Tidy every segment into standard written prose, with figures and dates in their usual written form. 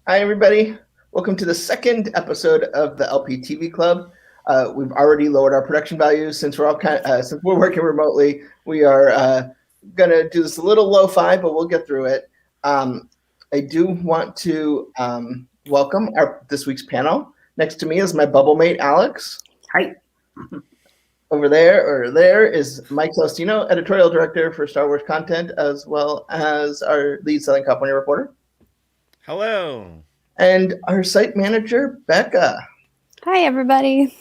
Hi, everybody. Welcome to the second episode of the LP TV Club. We've already lowered our production values since since we're working remotely. We are gonna do this a little lo-fi, but we'll get through it. I do want to welcome this week's panel. Next to me is my bubble mate, Alex. Hi. Over there is Mike Celestino, editorial director for Star Wars content, as well as our lead Southern California reporter. Hello. And our site manager, Becca. Hi, everybody.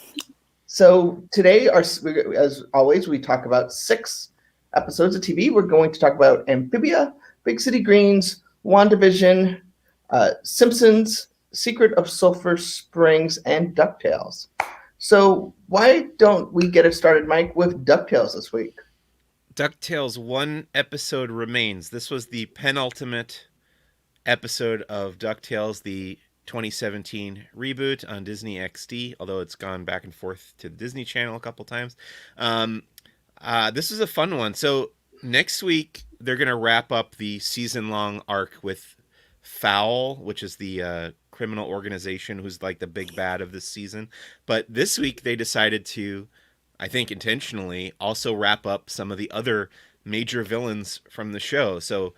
So today, as always, we talk about 6 episodes of TV. We're going to talk about Amphibia, Big City Greens, WandaVision, Simpsons, Secret of Sulphur Springs, and DuckTales. So why don't we get it started, Mike, with DuckTales this week? DuckTales, one episode remains. This was the penultimate episode of DuckTales, the 2017 reboot on Disney XD, although it's gone back and forth to the Disney Channel a couple times. This is a fun one. So next week, they're going to wrap up the season-long arc with Fowl, which is the criminal organization who's like the big bad of this season. But this week, they decided to, I think intentionally, also wrap up some of the other major villains from the show. So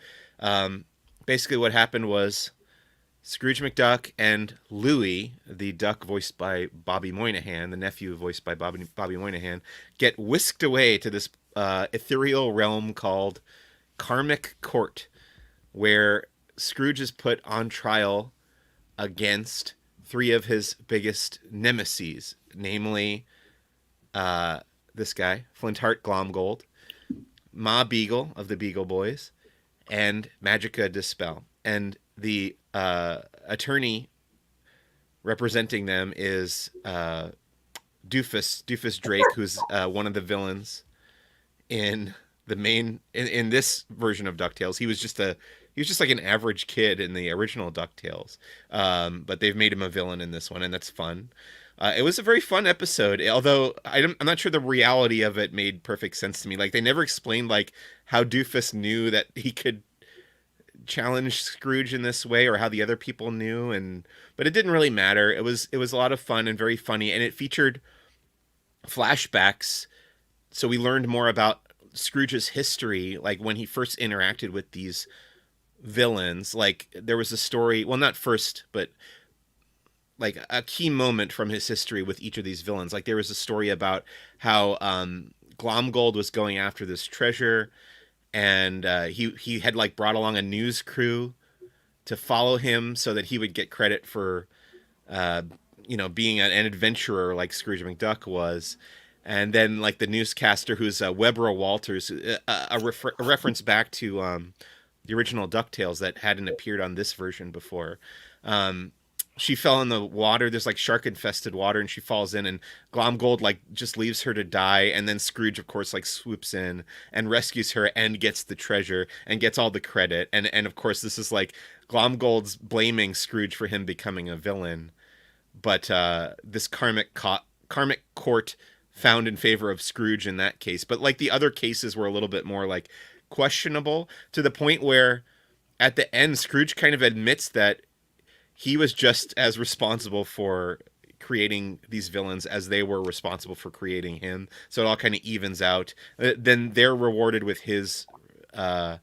basically what happened was Scrooge McDuck and Louie, the duck voiced by Bobby Moynihan, the nephew voiced by Bobby Moynihan, get whisked away to this ethereal realm called Karmic Court, where Scrooge is put on trial against 3 of his biggest nemeses, namely this guy, Flintheart Glomgold, Ma Beagle of the Beagle Boys, and Magica Dispel. And the attorney representing them is Doofus Drake, who's one of the villains in the main in this version of DuckTales. He was just like an average kid in the original DuckTales, but they've made him a villain in this one, and that's fun. It was a very fun episode, although I'm not sure the reality of it made perfect sense to me. Like, they never explained like how Doofus knew that he could challenge Scrooge in this way, or how the other people knew, but it didn't really matter. It was a lot of fun and very funny, and it featured flashbacks, so we learned more about Scrooge's history, like when he first interacted with these villains. Like, there was a story, well, not first, but like a key moment from his history with each of these villains. Like, there was a story about how Glomgold was going after this treasure, and he had like brought along a news crew to follow him so that he would get credit for being an adventurer like Scrooge McDuck was. And then like the newscaster, who's Webra Walters, a reference back to the original DuckTales that hadn't appeared on this version before. She fell in the water. There's like shark infested water, and she falls in, and Glomgold like just leaves her to die. And then Scrooge, of course, like swoops in and rescues her and gets the treasure and gets all the credit. And of course, this is like Glomgold's blaming Scrooge for him becoming a villain. But this karmic court found in favor of Scrooge in that case. But like the other cases were a little bit more like questionable, to the point where at the end, Scrooge kind of admits that he was just as responsible for creating these villains as they were responsible for creating him. So it all kind of evens out. Then they're rewarded with his, as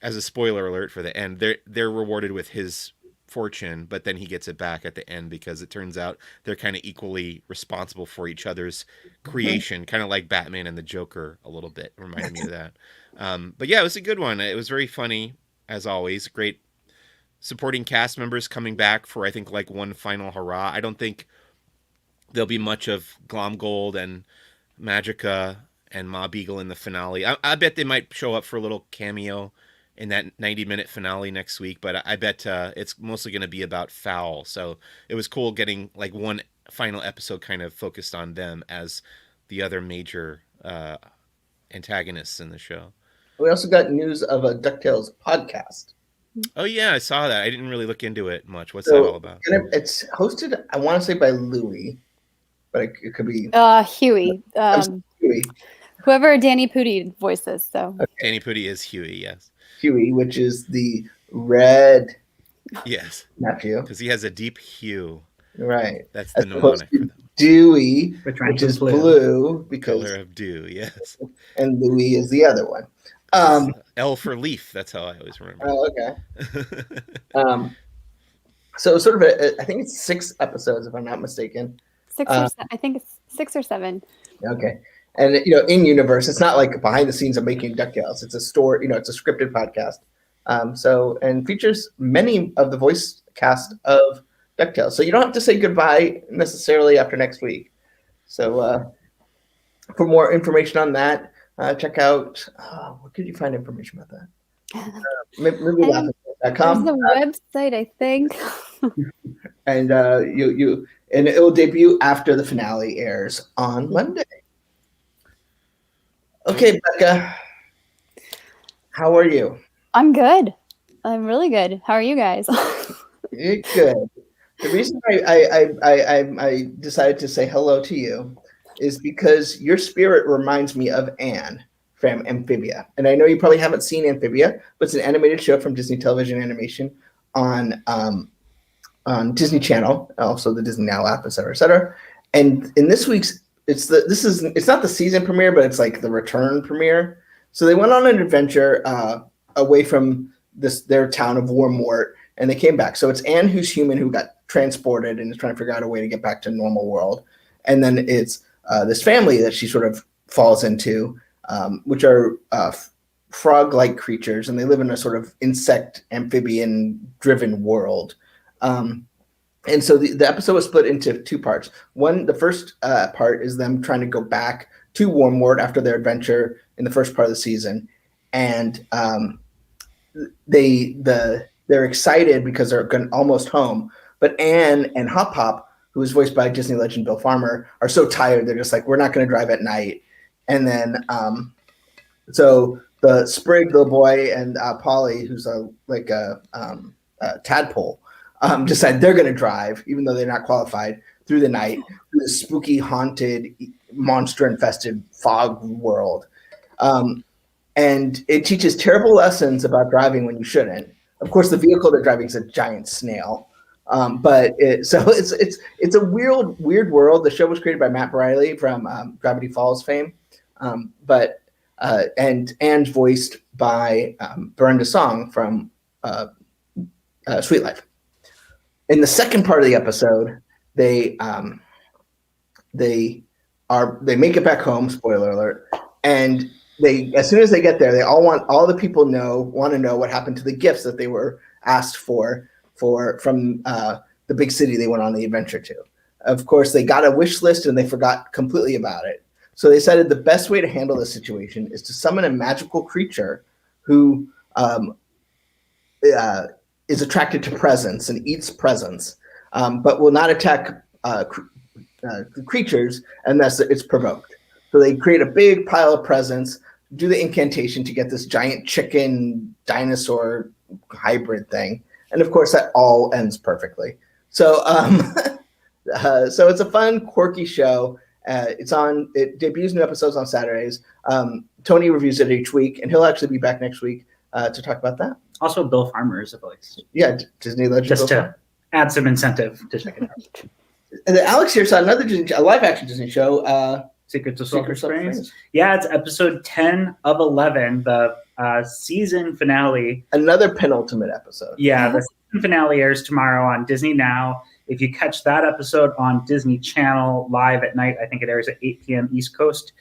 a spoiler alert for the end, they're rewarded with his fortune, but then he gets it back at the end, because it turns out they're kind of equally responsible for each other's creation, kind of like Batman and the Joker a little bit. Reminded me of that. But yeah, it was a good one. It was very funny, as always. Great supporting cast members coming back for, I think, like one final hurrah. I don't think there'll be much of Glomgold and Magica and Ma Beagle in the finale. I bet they might show up for a little cameo in that 90-minute finale next week, but I bet it's mostly going to be about Fowl. So it was cool getting like one final episode kind of focused on them as the other major antagonists in the show. We also got news of a DuckTales podcast. Oh yeah, I saw that. I didn't really look into it much. What's that all about? It's hosted, I want to say, by Louie, but it could be Huey. Huey. Whoever Danny Pudi voices. So okay. Danny Pudi is Huey, yes. Huey, which is the red Yes, nephew. because he has a deep hue. Right. That's As the opposed mnemonic for to them. Dewey, Which which rhymes is with blue. blue because Color of dew. Yes. and Louis is the other one. It's L for leaf. That's how I always remember. Oh, okay. So sort of I think it's 6 episodes if I'm not mistaken. I think it's 6 or 7. Okay. And in universe, it's not like behind the scenes of making DuckTales. It's a story, it's a scripted podcast. And features many of the voice cast of DuckTales. So you don't have to say goodbye necessarily after next week. So for more information on that, check out where could you find information about that? Maybe There's laughingstock.com. a website, I think. And and it will debut after the finale airs on Monday. Okay, Becca, how are you? I'm good. I'm really good. How are you guys? You're good. The reason I decided to say hello to you is because your spirit reminds me of Anne from Amphibia. And I know you probably haven't seen Amphibia, but it's an animated show from Disney Television Animation on Disney Channel, also the Disney Now app, et cetera, et cetera. And in this week's, it's not the season premiere, but it's like the return premiere. So they went on an adventure away from their town of Wormwort, and they came back. So it's Anne, who's human, who got transported and is trying to figure out a way to get back to normal world. And then it's this family that she sort of falls into, which are frog-like creatures, and they live in a sort of insect amphibian-driven world. And so the episode was split into 2 parts. The first part is them trying to go back to Wormwort after their adventure in the first part of the season, and they're excited because they're almost home. But Anne and Hop Hop, who is voiced by Disney legend Bill Farmer, are so tired they're just like, we're not going to drive at night. And then so the Sprig, the boy, and Polly, who's a tadpole, decide they're going to drive, even though they're not qualified, through the night through the spooky, haunted, monster-infested fog world. And it teaches terrible lessons about driving when you shouldn't. Of course, the vehicle they're driving is a giant snail. But it's a weird world. The show was created by Matt Briley from Gravity Falls fame, and voiced by Brenda Song from Sweet Life. In the second part of the episode, they make it back home. Spoiler alert! And as soon as they get there, all the people want to know what happened to the gifts that they were asked from the big city they went on the adventure to. Of course, they got a wish list and they forgot completely about it. So they decided the best way to handle this situation is to summon a magical creature who is attracted to presents and eats presents, but will not attack creatures unless it's provoked. So they create a big pile of presents, do the incantation to get this giant chicken dinosaur hybrid thing. And of course, that all ends perfectly. So, so it's a fun, quirky show. It debuts new episodes on Saturdays. Tony reviews it each week, and he'll actually be back next week to talk about that. Also, Bill Farmer is a voice. Yeah, Disney legend. Just to add some incentive to check it out. And then Alex here saw another live-action Disney show, Secrets of Sulphur Springs. Yeah, it's episode 10 of 11, the season finale. Another penultimate episode. Yeah, the season finale airs tomorrow on Disney Now. If you catch that episode on Disney Channel live at night, I think it airs at 8 p.m. East Coast.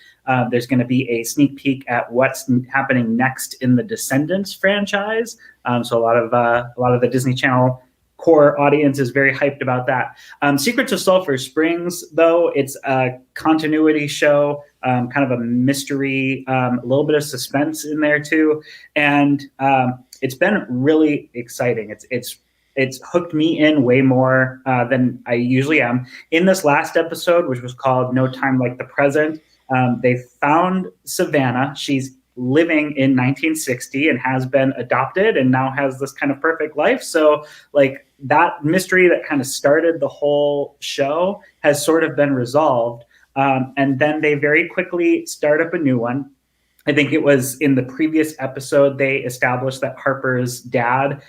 There's going to be a sneak peek at what's happening next in the Descendants franchise. So a lot of the Disney Channel core audience is very hyped about that. Secrets of Sulphur Springs, though, it's a continuity show, kind of a mystery, a little bit of suspense in there too, and it's been really exciting. It's hooked me in way more than I usually am. In this last episode, which was called No Time Like the Present, they found Savannah. She's living in 1960 and has been adopted and now has this kind of perfect life. So like that mystery that kind of started the whole show has sort of been resolved. And then they very quickly start up a new one. I think it was in the previous episode, they established that Harper's dad,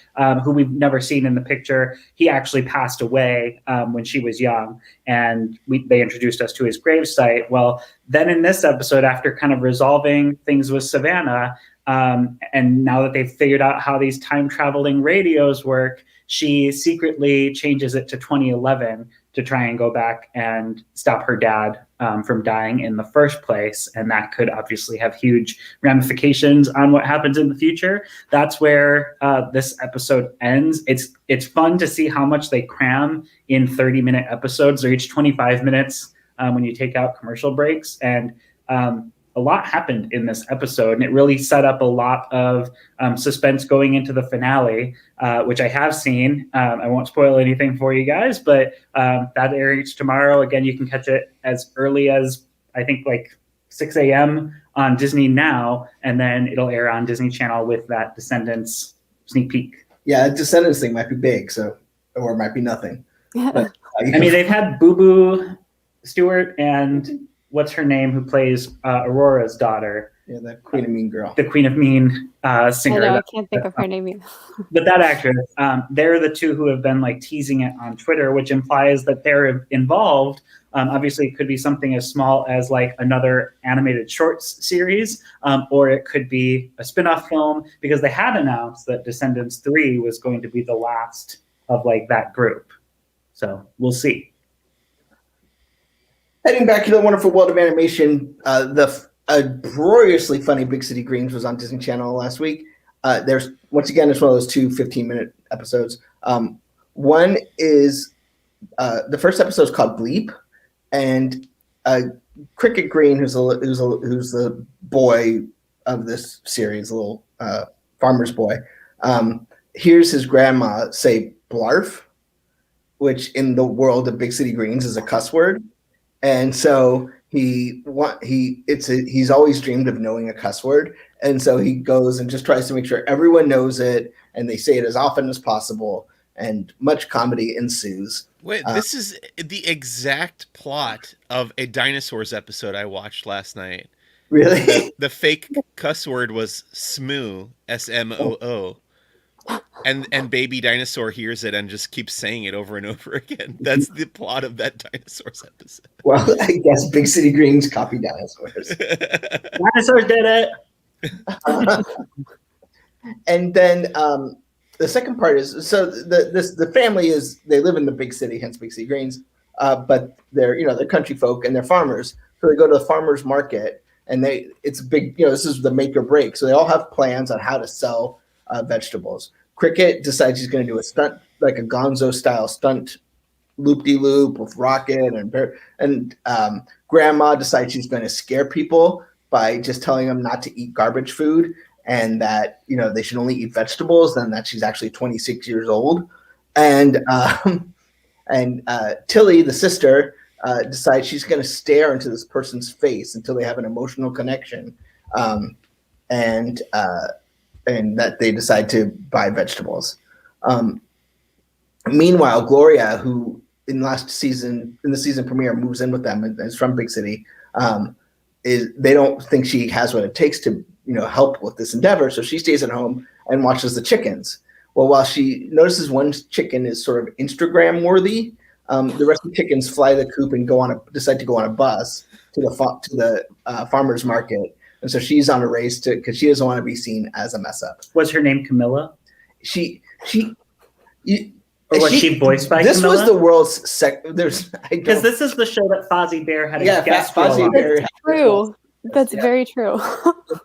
who we've never seen in the picture, he actually passed away when she was young. And they introduced us to his gravesite. Well, then in this episode, after kind of resolving things with Savannah, and now that they've figured out how these time-traveling radios work, she secretly changes it to 2011 to try and go back and stop her dad from dying in the first place. And that could obviously have huge ramifications on what happens in the future. That's where this episode ends. It's fun to see how much they cram in 30-minute episodes. They're each 25 minutes when you take out commercial breaks. And a lot happened in this episode, and it really set up a lot of suspense going into the finale, which I have seen. I won't spoil anything for you guys, but that airs tomorrow. Again, you can catch it as early as, I think, like 6 a.m. on Disney Now, and then it'll air on Disney Channel with that Descendants sneak peek. Yeah, the Descendants thing might be big, or it might be nothing. But, I mean, they've had Boo Boo Stewart and what's her name, who plays Aurora's daughter. Yeah, the Queen of Mean Girl. The Queen of Mean singer. I know, I can't think of her name either. But that actress, they're the two who have been like teasing it on Twitter, which implies that they're involved. Obviously, it could be something as small as like another animated shorts series, or it could be a spin-off film, because they had announced that Descendants 3 was going to be the last of like that group. So we'll see. Heading back to the wonderful world of animation, the uproariously funny Big City Greens was on Disney Channel last week. There's, once again, it's one of those 2 15-minute episodes. One is, the first episode is called Bleep, and Cricket Green, who's the boy of this series, a little farmer's boy, hears his grandma say blarf, which in the world of Big City Greens is a cuss word. And so he's always dreamed of knowing a cuss word. And so he goes and just tries to make sure everyone knows it, and they say it as often as possible, and much comedy ensues. Wait, this is the exact plot of a Dinosaurs episode I watched last night. Really? The fake cuss word was smoo, S-M-O-O. And baby dinosaur hears it and just keeps saying it over and over again. That's the plot of that Dinosaurs episode. Well, I guess Big City Greens copied Dinosaurs. Dinosaurs did it. And then the second part is, so the family they live in the big city, hence Big City Greens, but they're country folk and they're farmers. So they go to the farmers market, and it's big. This is the make or break. So they all have plans on how to sell vegetables. Cricket decides he's going to do a stunt, like a Gonzo style stunt, loop-de-loop with Rocket, and Grandma decides she's going to scare people by just telling them not to eat garbage food, and that they should only eat vegetables, and that she's actually 26 years old. And Tilly, the sister, decides she's going to stare into this person's face until they have an emotional connection, and that they decide to buy vegetables. Meanwhile, Gloria, who in the season premiere moves in with them and is from Big City, they don't think she has what it takes to help with this endeavor, so she stays at home and watches the chickens. Well, while she notices one chicken is sort of Instagram worthy, the rest of the chickens fly the coop and decide to go on a bus to the farmer's market. And so she's on a race because she doesn't want to be seen as a mess up. Was her name Camilla? Or was she voiced by This Camilla? was the world's because this is the show that Fozzie Bear had a guest Fozzie role Bear. on. True. That's very true.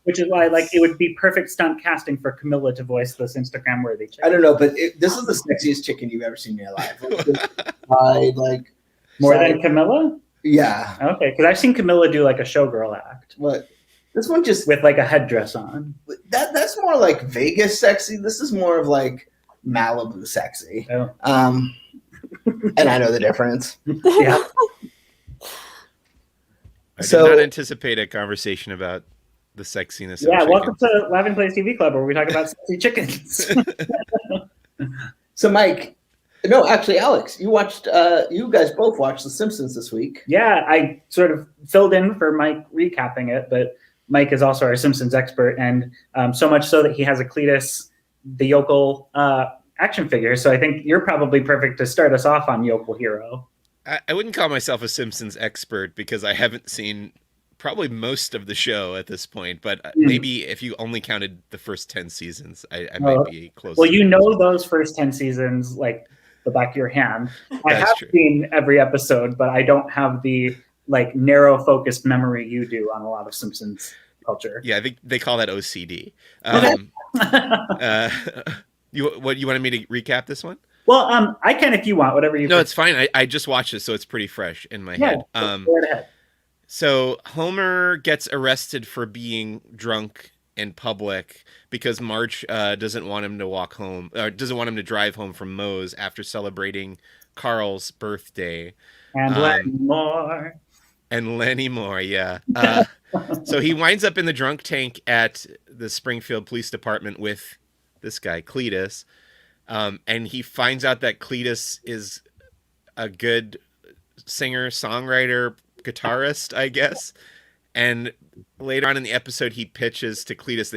Which is why, it would be perfect stunt casting for Camilla to voice this Instagram-worthy chicken. I don't know, but this is the sexiest chicken you've ever seen in your life. More than Camilla? Yeah. Okay, because I've seen Camilla do a showgirl act. What? This one just with a headdress on. That's more like Vegas sexy. This is more of Malibu sexy. Oh. And I know the difference. Yeah. I did not anticipate a conversation about the sexiness of chickens. Welcome to Laughing Place TV Club, where we talk about sexy chickens. So, Mike, no, actually, Alex, you guys both watched The Simpsons this week. Yeah, I sort of filled in for Mike recapping it, but Mike is also our Simpsons expert, and so much so that he has a Cletus the Yokel action figure. So I think you're probably perfect to start us off on Yokel Hero. I wouldn't call myself a Simpsons expert because I haven't seen probably most of the show at this point, but maybe if you only counted the first 10 seasons, I might be close. Well, you know those first 10 seasons like the back of your hand. I have seen every episode, but I don't have the like narrow focused memory you do on a lot of Simpsons culture. Yeah, I think they call that OCD. You wanted me to recap this one? Well, I can if you want, whatever you. No, it's fine. I just watched it, so it's pretty fresh in my head. Go right ahead. So Homer gets arrested for being drunk in public because Marge doesn't want him to walk home, or doesn't want him to drive home from Moe's after celebrating Carl's birthday. And Lenny Moore. And Lenny Moore, yeah. So he winds up in the drunk tank at the Springfield Police Department with this guy, Cletus. And he finds out that Cletus is a good singer, songwriter, guitarist, I guess. And later on in the episode, he pitches to Cletus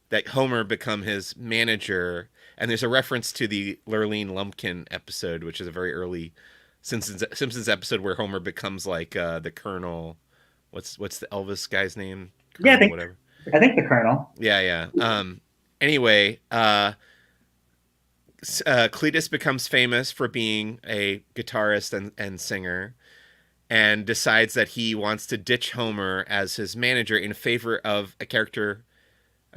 that Homer become his manager. And there's a reference to the Lurleen Lumpkin episode, which is a very early Simpsons episode where Homer becomes like the Colonel. What's the Elvis guy's name? Colonel, I think the Colonel. Yeah. Anyway, Cletus becomes famous for being a guitarist and singer, and decides that he wants to ditch Homer as his manager in favor of a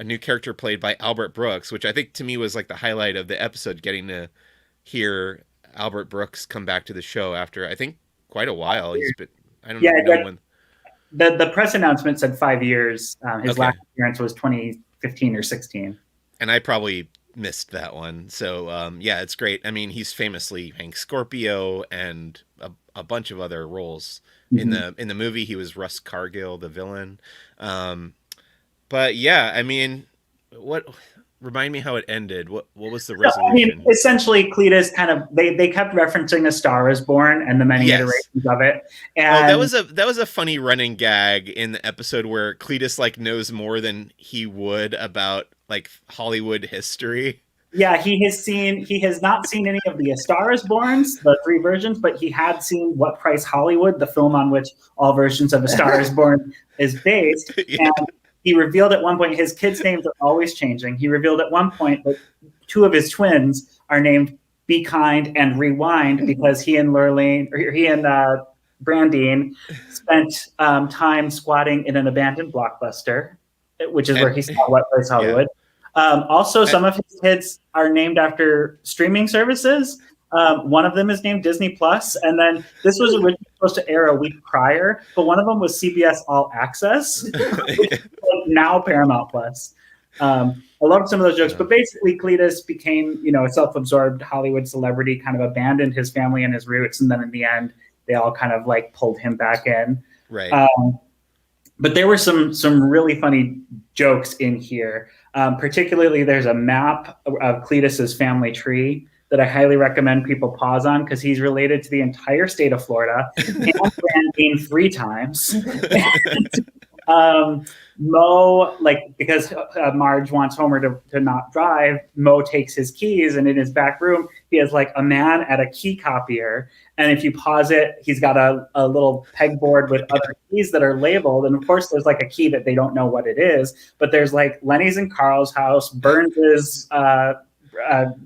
new character played by Albert Brooks, which I think to me was like the highlight of the episode, getting to hear Albert Brooks come back to the show after I think quite a while. He's been, I don't know when. The press announcement said 5 years. His last appearance was 2015 or 16. And I probably missed that one. So yeah, it's great. I mean, he's famously Hank Scorpio and a bunch of other roles. Mm-hmm. In the movie. He was Russ Cargill, the villain. But yeah, I mean, remind me how it ended. What was the resolution? I mean, essentially, Cletus kind of they kept referencing A Star Is Born and the many iterations of it. And that was a funny running gag in the episode where Cletus like knows more than he would about like Hollywood history. Yeah, he has not seen any of the A Star Is Borns, the 3 versions, but he had seen What Price Hollywood, the film on which all versions of A Star Is Born is based. Yeah. And he revealed at one point, his kids' names are always changing. He revealed at one point that 2 of his twins are named Be Kind and Rewind because he and Brandine spent time squatting in an abandoned Blockbuster, which is where he saw What Price Hollywood. Also, some of his kids are named after streaming services. One of them is named Disney Plus, and then this was originally supposed to air a week prior, but one of them was CBS All Access, now Paramount Plus. I loved some of those jokes, but basically Cletus became, a self-absorbed Hollywood celebrity, kind of abandoned his family and his roots, and then in the end, they all kind of like pulled him back in. Right. But there were some really funny jokes in here. Particularly, there's a map of Cletus's family tree that I highly recommend people pause on because he's related to the entire state of Florida and Brandine 3 times. Mo, because Marge wants Homer to not drive, Mo takes his keys, and in his back room, he has like a man at a key copier. And if you pause it, he's got a little pegboard with other keys that are labeled. And of course, there's like a key that they don't know what it is. But there's like Lenny's and Carl's house, Burns's,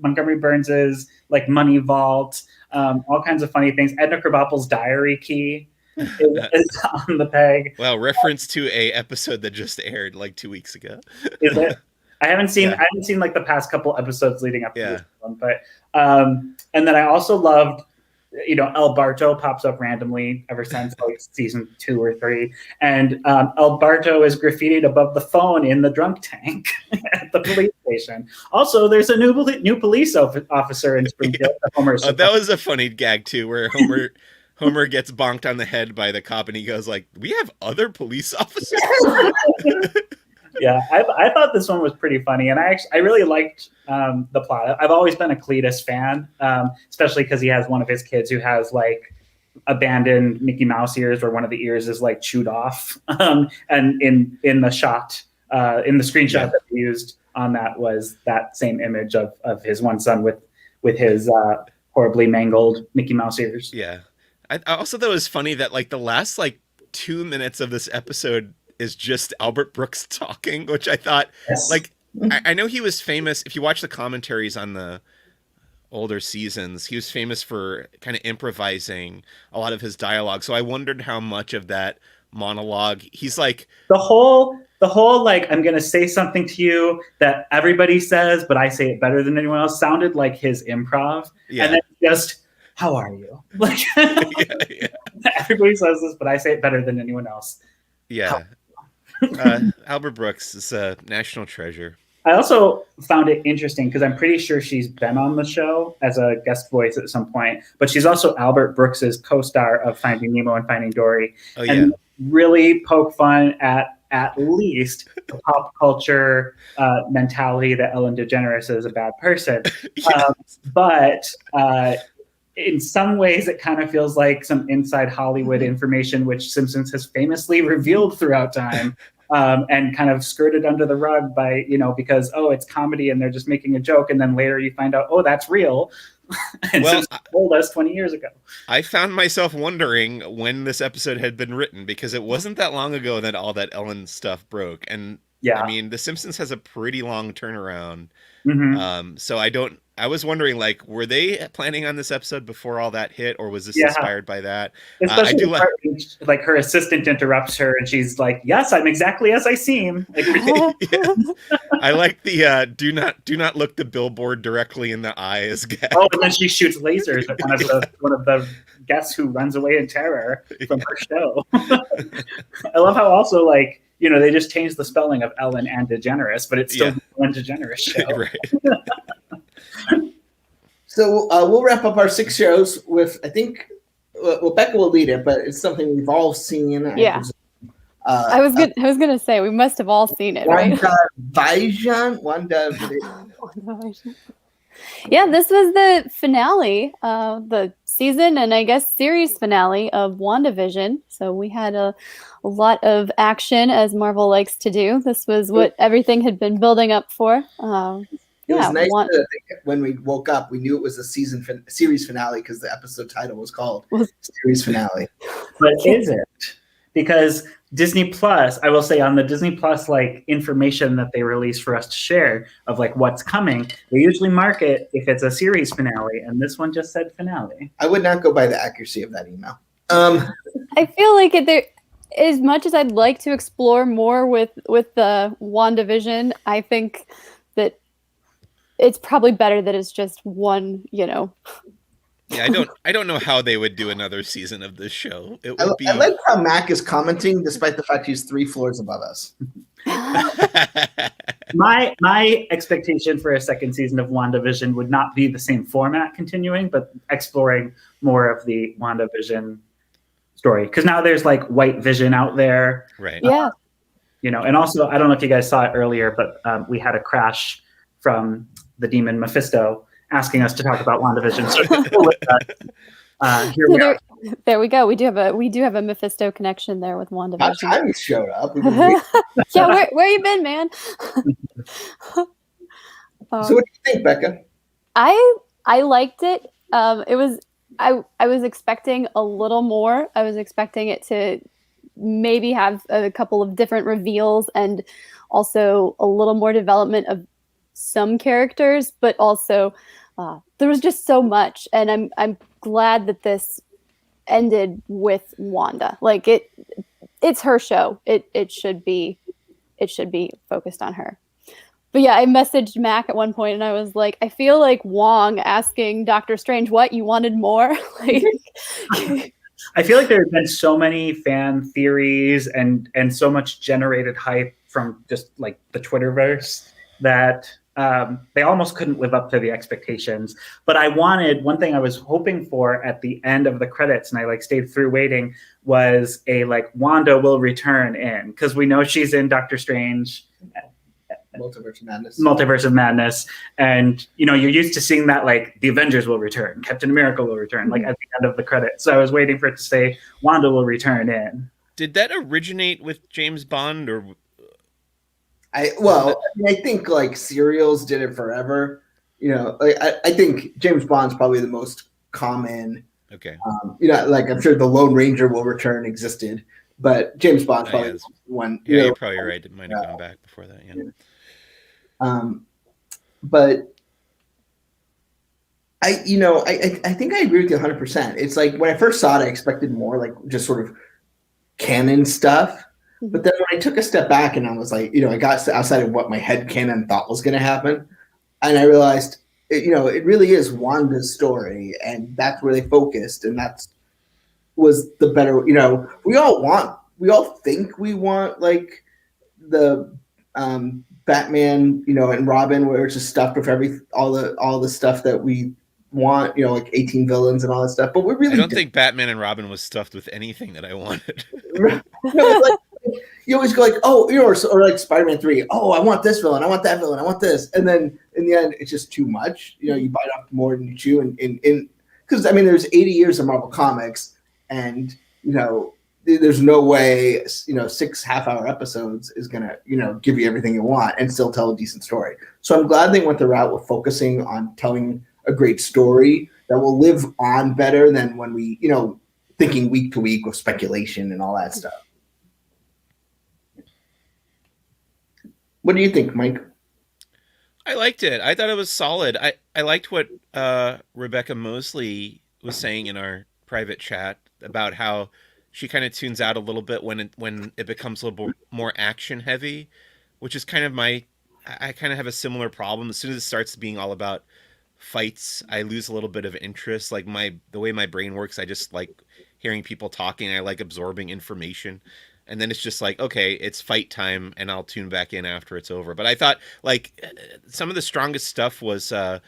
Montgomery Burns's like money vault, all kinds of funny things. Edna Krabappel's diary key is on the peg. Well, reference to a episode that just aired like 2 weeks ago. Is it? I haven't seen like the past couple episodes leading up to this one, but and then I also loved, El Barto pops up randomly ever since like season 2 or 3, and El Barto is graffitied above the phone in the drunk tank at the police station. Also, there's a new police officer in Springfield. That was a funny gag too, where Homer gets bonked on the head by the cop, and he goes like, "We have other police officers." Yeah, I thought this one was pretty funny, and I really liked the plot. I've always been a Cletus fan, especially because he has one of his kids who has like abandoned Mickey Mouse ears where one of the ears is like chewed off. And in the shot, in the screenshot that we used on that was that same image of his one son with his horribly mangled Mickey Mouse ears. Yeah. I also thought it was funny that like the last like 2 minutes of this episode is just Albert Brooks talking, which I thought like I know he was famous. If you watch the commentaries on the older seasons, he was famous for kind of improvising a lot of his dialogue. So I wondered how much of that monologue he's like the whole like I'm gonna say something to you that everybody says, but I say it better than anyone else sounded like his improv. Yeah. And then just how are you? Like everybody says this, but I say it better than anyone else. Yeah. Albert Brooks is a national treasure. I also found it interesting because I'm pretty sure she's been on the show as a guest voice at some point, but she's also Albert Brooks's co-star of Finding Nemo and Finding Dory. Oh, yeah. And really poke fun at least the pop culture mentality that Ellen DeGeneres is a bad person. But in some ways, it kind of feels like some inside Hollywood information, which Simpsons has famously revealed throughout time. And kind of skirted under the rug by, because, it's comedy and they're just making a joke. And then later you find out, that's real. And Simpsons told us 20 years ago. I found myself wondering when this episode had been written because it wasn't that long ago that all that Ellen stuff broke. And I mean, The Simpsons has a pretty long turnaround. Mm-hmm. So I was wondering, like, were they planning on this episode before all that hit, or was this inspired by that? Especially I do like her assistant interrupts her, and she's like, "Yes, I'm exactly as I seem." Like, I like the do not look the billboard directly in the eyes gag. Oh, and then she shoots lasers at one of the guests who runs away in terror from her show. I love how also like. They just changed the spelling of Ellen and DeGeneres, but it's still the Ellen DeGeneres show. Right. So we'll wrap up our 6 shows with, I think, Becca will lead it, but it's something we've all seen. Yeah. I was gonna say we must have all seen it, right? WandaVision. Yeah, this was the finale, the season and I guess series finale of WandaVision. So we had a lot of action, as Marvel likes to do. This was what everything had been building up for. It was nice to think when we woke up, we knew it was a series finale because the episode title was called Series Finale. But is it? Because Disney Plus, I will say on the Disney Plus like information that they release for us to share of like what's coming, they usually mark it if it's a series finale, and this one just said finale. I would not go by the accuracy of that email. I feel like as much as I'd like to explore more with the WandaVision, I think that it's probably better that it's just one, Yeah, I don't know how they would do another season of this show. It would be. I like how Mac is commenting, despite the fact he's 3 floors above us. My expectation for a second season of WandaVision would not be the same format continuing, but exploring more of the WandaVision story. Because now there's like White Vision out there, right? Yeah. And also I don't know if you guys saw it earlier, but we had a crash from the demon Mephisto asking us to talk about WandaVision. So here we are. There we go. We do have a Mephisto connection there with WandaVision. About time you showed up. Yeah, where you been, man? So what do you think, Becca? I liked it. It was I was expecting a little more. I was expecting it to maybe have a couple of different reveals and also a little more development of some characters, but also there was just so much, and I'm glad that this ended with Wanda. Like it's her show. It should be focused on her. But yeah, I messaged Mac at one point and I was like, I feel like Wong asking Doctor Strange, what, you wanted more? Like I feel like there have been so many fan theories and so much generated hype from just like the Twitterverse that they almost couldn't live up to the expectations. But one thing I was hoping for at the end of the credits, and I like stayed through waiting, was a like Wanda will return in, because we know she's in Doctor Strange. Multiverse of Madness. Multiverse of Madness, and you're used to seeing that like the Avengers will return, Captain America will return, like at the end of the credits. So I was waiting for it to say Wanda will return in. Did that originate with James Bond, or? I think like serials did it forever. I think James Bond's probably the most common. Okay. Like I'm sure the Lone Ranger will return existed, but James Bond's probably one. Yeah, you're probably right. It might have gone back before that. Yeah. But I think I agree with you 100%. It's like when I first saw it, I expected more like just sort of canon stuff. But then when I took a step back and I was like, I got outside of what my head canon thought was going to happen, and I realized, it really is Wanda's story, and that's where they focused, and was the better. We all think we want like the Batman, and Robin, where it's just stuffed with all the stuff that we want, like 18 villains and all that stuff. But we really I don't think Batman and Robin was stuffed with anything that I wanted. Like, you always go like, or like Spider-Man 3. Oh, I want this villain. I want that villain. I want this. And then in the end, it's just too much. You bite off more than you chew. And because there's 80 years of Marvel Comics, and there's no way 6 half-hour episodes is gonna give you everything you want and still tell a decent story. So I'm glad they went the route with focusing on telling a great story that will live on better than when we thinking week to week with speculation and all that stuff. What do you think, Mike? I liked it. I thought it was solid. I liked what Rebecca Mosley was saying in our private chat about how she kind of tunes out a little bit when it becomes a little bit more action heavy, which is kind of I kind of have a similar problem. As soon as it starts being all about fights, I lose a little bit of interest. Like the way my brain works, I just like hearing people talking. I like absorbing information. And then it's just like, okay, it's fight time, and I'll tune back in after it's over. But I thought like some of the strongest stuff was, the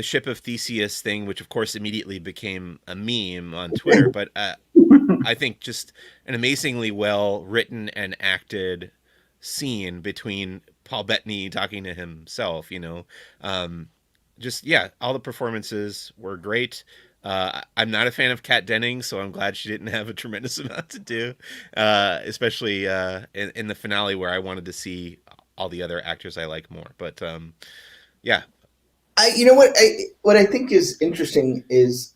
Ship of Theseus thing, which of course immediately became a meme on Twitter. But I think just an amazingly well written and acted scene between Paul Bettany talking to himself, all the performances were great. I'm not a fan of Kat Dennings, so I'm glad she didn't have a tremendous amount to do, especially in the finale where I wanted to see all the other actors I like more. But yeah. What I think is interesting is,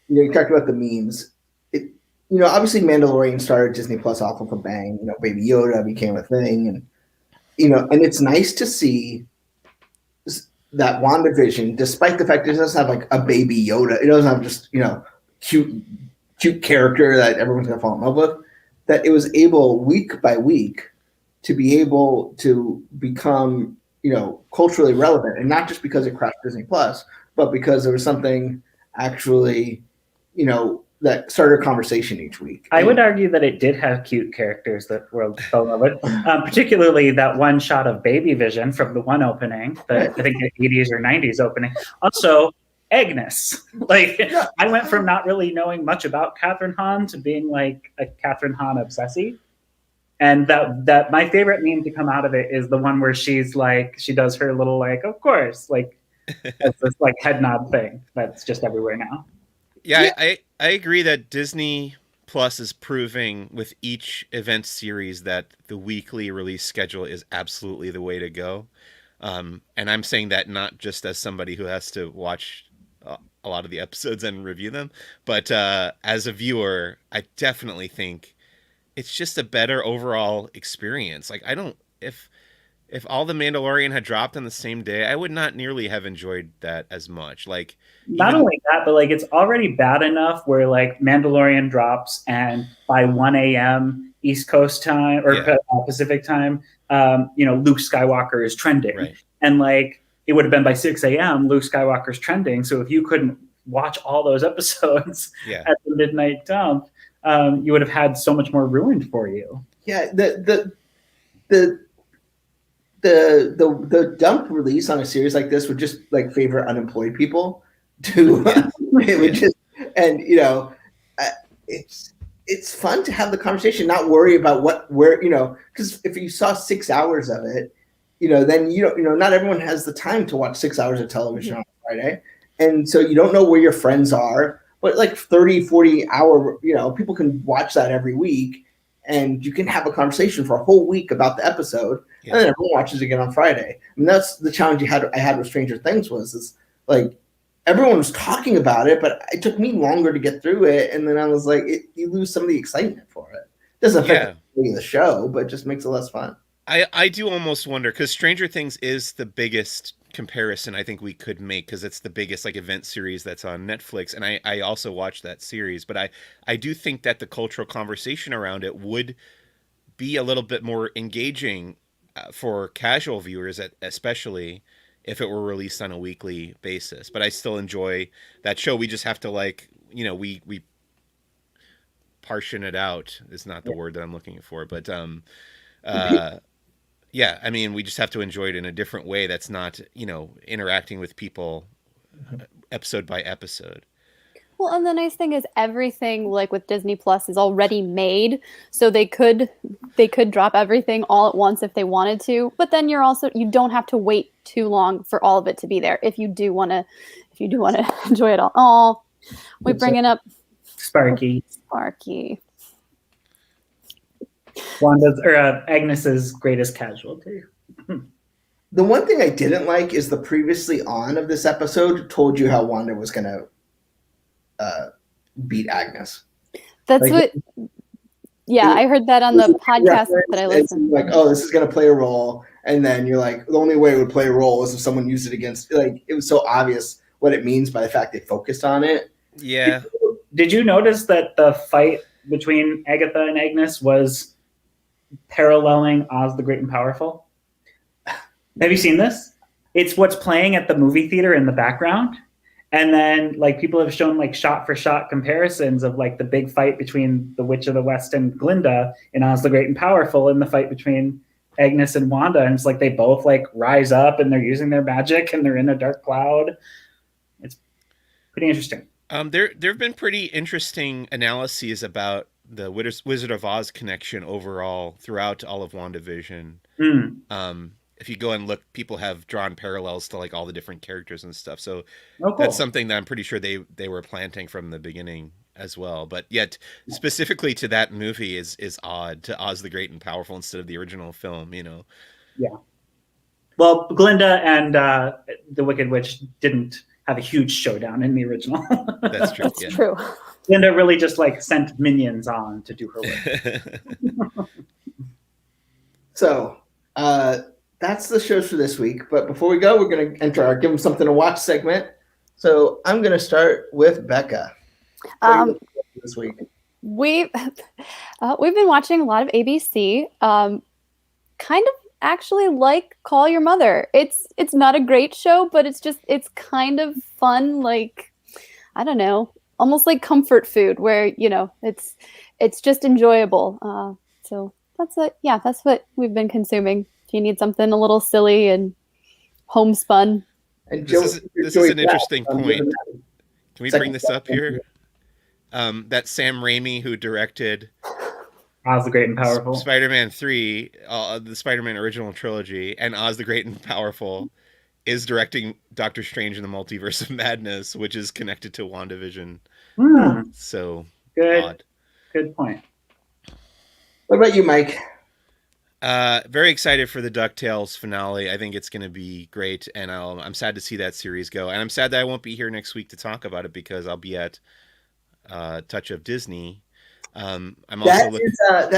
you talked about the memes. Obviously Mandalorian started Disney Plus off with a bang. Baby Yoda became a thing, and and it's nice to see that WandaVision, despite the fact it doesn't have like a baby Yoda, it doesn't have just cute character that everyone's gonna fall in love with, that it was able week by week to be able to become culturally relevant, and not just because it crashed Disney Plus, but because there was something actually that started a conversation each week. I would argue that it did have cute characters that were beloved, particularly that one shot of Baby Vision from the one opening, I think the 80s or 90s opening. Also, Agnes. I went from not really knowing much about Catherine Hahn to being like a Catherine Hahn obsessee. And that my favorite meme to come out of it is the one where she's like, she does her little like, of course, like it's this like head nod thing that's just everywhere now. Yeah, I agree that Disney Plus is proving with each event series that the weekly release schedule is absolutely the way to go. And I'm saying that not just as somebody who has to watch a lot of the episodes and review them, but as a viewer, I definitely think it's just a better overall experience. Like if all the Mandalorian had dropped on the same day, I would not nearly have enjoyed that as much. Like not only that, but like it's already bad enough where like Mandalorian drops and by 1 a.m. East Coast time or Pacific time, Luke Skywalker is trending. Right. And like it would have been by 6 a.m. Luke Skywalker's trending. So if you couldn't watch all those episodes at the midnight dump, you would have had so much more ruined for you. Yeah, the dump release on a series like this would just like favor unemployed people to it would just, and it's it's fun to have the conversation, not worry about where, because if you saw 6 hours of it, then not everyone has the time to watch 6 hours of television on Friday. And so you don't know where your friends are, but like 30, 40 hour, people can watch that every week and you can have a conversation for a whole week about the episode. Yeah. And then everyone watches it again on Friday. I mean, that's the challenge I had with Stranger Things was like, everyone was talking about it, but it took me longer to get through it. And then I was like, you lose some of the excitement for it. It doesn't affect the show, but just makes it less fun. I do almost wonder, because Stranger Things is the biggest comparison I think we could make, because it's the biggest like event series that's on Netflix. And I also watched that series, but I do think that the cultural conversation around it would be a little bit more engaging for casual viewers, especially if it were released on a weekly basis. But I still enjoy that show. We just have to we portion it out is not the word that I'm looking for, but yeah, I mean, we just have to enjoy it in a different way that's not, interacting with people episode by episode. Well, and the nice thing is everything like with Disney Plus is already made, so they could drop everything all at once if they wanted to. But then you don't have to wait too long for all of it to be there if you do want to enjoy it all. Oh, we're bringing up Sparky. Agnes's greatest casualty. The one thing I didn't like is the previously on of this episode told you how Wanda was going to beat Agnes. That's I heard that on the podcast that I listened. Like, oh, this is going to play a role, and then you're like, the only way it would play a role is if someone used it against. Like, it was so obvious what it means by the fact they focused on it. Yeah. Did you notice that the fight between Agatha and Agnes was paralleling Oz the Great and Powerful? Have you seen this? It's what's playing at the movie theater in the background. And then like people have shown like shot for shot comparisons of like the big fight between the Witch of the West and Glinda in Oz the Great and Powerful and the fight between Agnes and Wanda. And it's like they both like rise up and they're using their magic and they're in a dark cloud. It's pretty interesting. There have been pretty interesting analyses about the Wizard of Oz connection overall throughout all of WandaVision. If you go and look, people have drawn parallels to like all the different characters and stuff. So that's something that I'm pretty sure they were planting from the beginning as well. But yet specifically to that movie is odd, to Oz the Great and Powerful instead of the original film, Yeah. Well, Glinda and the Wicked Witch didn't have a huge showdown in the original. That's true. That's true. Glinda really just like sent minions on to do her work. So, that's the shows for this week. But before we go, we're going to enter our Give Them Something to Watch segment. So I'm going to start with Becca. This week. We've been watching a lot of ABC. Kind of actually like Call Your Mother. It's not a great show, but it's kind of fun. Like, I don't know, almost like comfort food where, it's just enjoyable. So that's what we've been consuming. If you need something a little silly and homespun. And this is an interesting point. Can we bring this up here? That Sam Raimi, who directed Oz the Great and Powerful, Spider-Man 3, the Spider-Man original trilogy, and Oz the Great and Powerful, is directing Doctor Strange in the Multiverse of Madness, which is connected to WandaVision. So good. Odd. Good point. What about you, Mike? Very excited for the DuckTales finale. I think it's going to be great, and I'm sad to see that series go. And I'm sad that I won't be here next week to talk about it because I'll be at Touch of Disney. I'm also I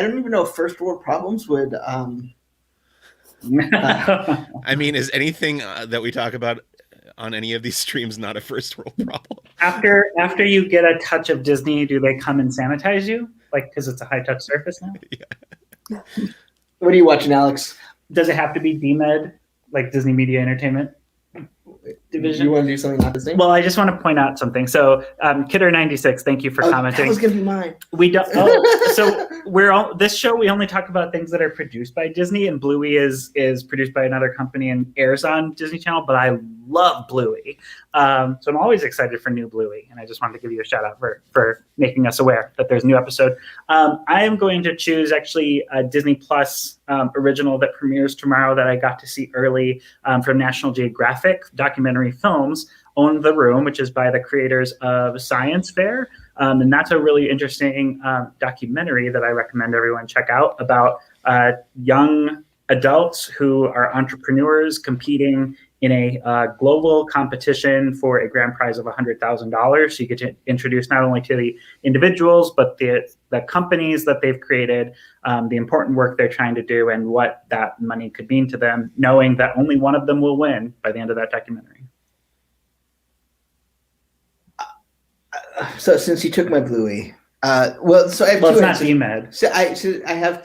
don't even know if first world problems would. I mean, is anything that we talk about on any of these streams not a first world problem? After you get a Touch of Disney, do they come and sanitize you? Like, because it's a high touch surface now? Yeah. What are you watching, Alex? Does it have to be DMED, like Disney Media Entertainment Division? You want to do something not the same? Well, I just want to point out something. So, Kidder96, thank you for commenting. That was going to be mine. We don't. So this show. We only talk about things that are produced by Disney, and Bluey is produced by another company and airs on Disney Channel. But I love Bluey. So I'm always excited for new Bluey, and I just wanted to give you a shout out for making us aware that there's a new episode. I am going to choose actually a Disney Plus original that premieres tomorrow that I got to see early from National Geographic documentary films, Own the Room, which is by the creators of Science Fair. And that's a really interesting documentary that I recommend everyone check out about young adults who are entrepreneurs competing in a global competition for a grand prize of $100,000. So you get to introduce not only to the individuals, but the companies that they've created, the important work they're trying to do, and what that money could mean to them, knowing that only one of them will win by the end of that documentary. So since you took my Bluey, so I have two it's not answers. DMed. So I have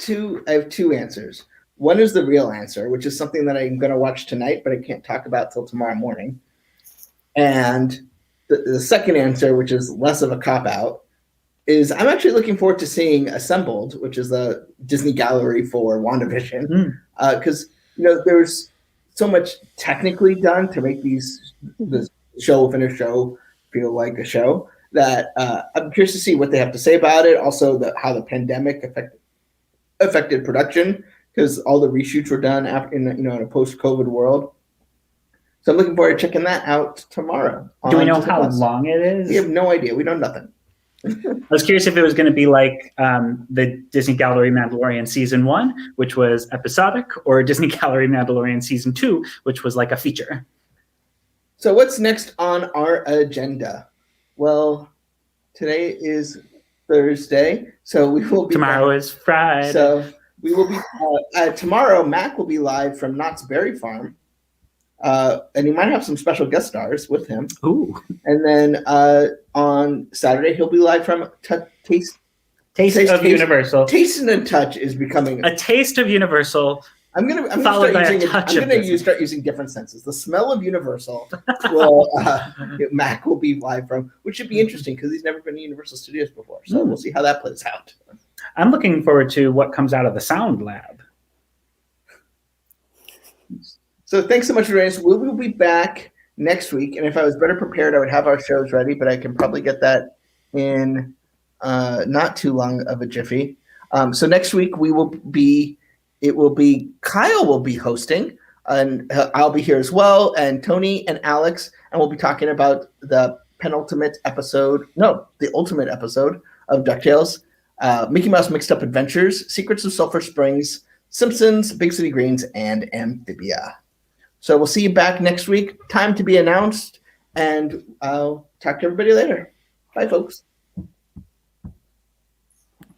two answers. One is the real answer, which is something that I'm going to watch tonight, but I can't talk about till tomorrow morning. And the second answer, which is less of a cop-out, is I'm actually looking forward to seeing Assembled, which is the Disney gallery for WandaVision. Because there's so much technically done to make the show within a show feel like a show that I'm curious to see what they have to say about it. Also, how the pandemic affected production, because all the reshoots were done in a post-COVID world. So I'm looking forward to checking that out tomorrow. Do we know how long it is? We have no idea. We know nothing. I was curious if it was going to be like the Disney Gallery Mandalorian Season 1, which was episodic, or Disney Gallery Mandalorian Season 2, which was like a feature. So what's next on our agenda? Well, today is Thursday, so we will be tomorrow is Friday. So we will be tomorrow. Mac will be live from Knott's Berry Farm, and he might have some special guest stars with him. Ooh! And then on Saturday he'll be live from Taste of Universal. Taste and a Touch is becoming a taste of Universal. I'm gonna start using different senses. The smell of Universal will Mac will be live from, which should be interesting because he's never been to Universal Studios before. So we'll see how that plays out. I'm looking forward to what comes out of the Sound Lab. So thanks so much for joining us. We will be back next week, and if I was better prepared, I would have our shows ready, but I can probably get that in not too long of a jiffy. So next week Kyle will be hosting, and I'll be here as well, and Tony and Alex, and we'll be talking about the ultimate episode of DuckTales, Mickey Mouse Mixed Up Adventures, Secrets of Sulphur Springs, Simpsons, Big City Greens, and Amphibia. So we'll see you back next week. Time to be announced, and I'll talk to everybody later. Bye, folks.